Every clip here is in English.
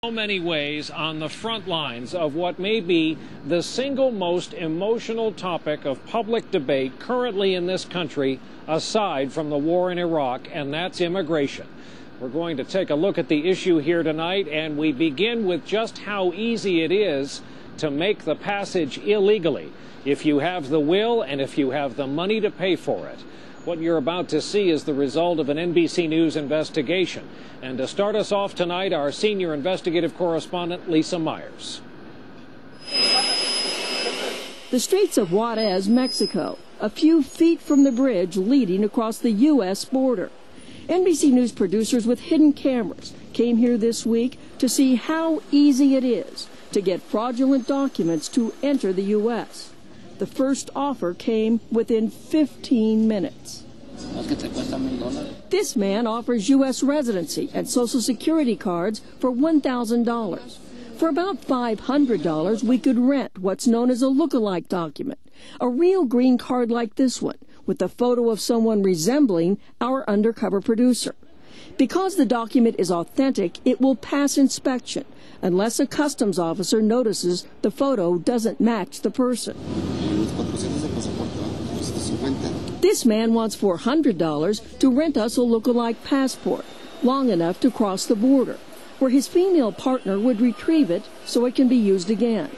So many ways on the front lines of what may be the single most emotional topic of public debate currently in this country, aside from the war in Iraq, and that's immigration. We're going to take a look at the issue here tonight, and we begin with just how easy it is to make the passage illegally if you have the will and if you have the money to pay for it. What you're about to see is the result of an NBC News investigation. And to start us off tonight, our senior investigative correspondent, Lisa Myers. The Straits of Juarez, Mexico, a few feet from the bridge leading across the U.S. border. NBC News producers with hidden cameras came here this week to see how easy it is to get fraudulent documents to enter the U.S. The first offer came within 15 minutes. This man offers U.S. residency and Social Security cards for $1,000. For about $500, we could rent what's known as a look-alike document, a real green card like this one, with a photo of someone resembling our undercover producer. Because the document is authentic, it will pass inspection, unless a customs officer notices the photo doesn't match the person. This man wants $400 to rent us a look-alike passport, long enough to cross the border, where his female partner would retrieve it so it can be used again.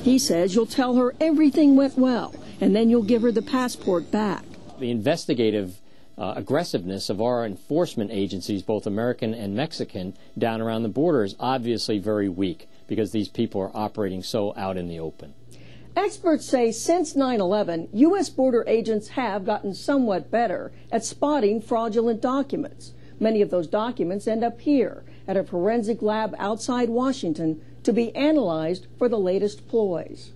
He says you'll tell her everything went well, and then you'll give her the passport back. The investigative aggressiveness of our enforcement agencies, both American and Mexican, down around the border is obviously very weak because these people are operating so out in the open. Experts say since 9/11, U.S. border agents have gotten somewhat better at spotting fraudulent documents. Many of those documents end up here at a forensic lab outside Washington to be analyzed for the latest ploys.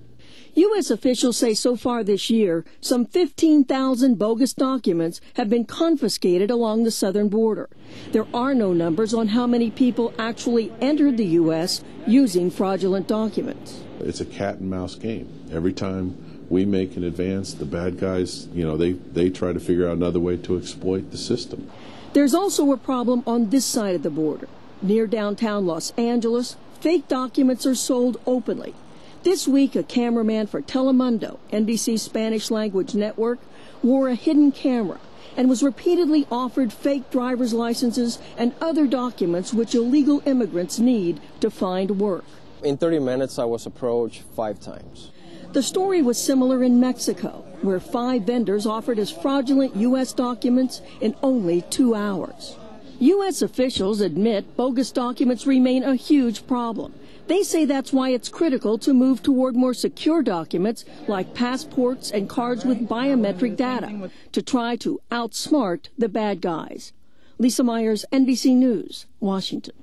U.S. officials say so far this year, some 15,000 bogus documents have been confiscated along the southern border. There are no numbers on how many people actually entered the U.S. using fraudulent documents. It's a cat and mouse game. Every time we make an advance, the bad guys, they try to figure out another way to exploit the system. There's also a problem on this side of the border. Near downtown Los Angeles, fake documents are sold openly. This week, a cameraman for Telemundo, NBC's Spanish-language network, wore a hidden camera and was repeatedly offered fake driver's licenses and other documents which illegal immigrants need to find work. In 30 minutes, I was approached 5 times. The story was similar in Mexico, where 5 vendors offered us fraudulent U.S. documents in only 2 hours. U.S. officials admit bogus documents remain a huge problem. They say that's why it's critical to move toward more secure documents like passports and cards with biometric data to try to outsmart the bad guys. Lisa Myers, NBC News, Washington.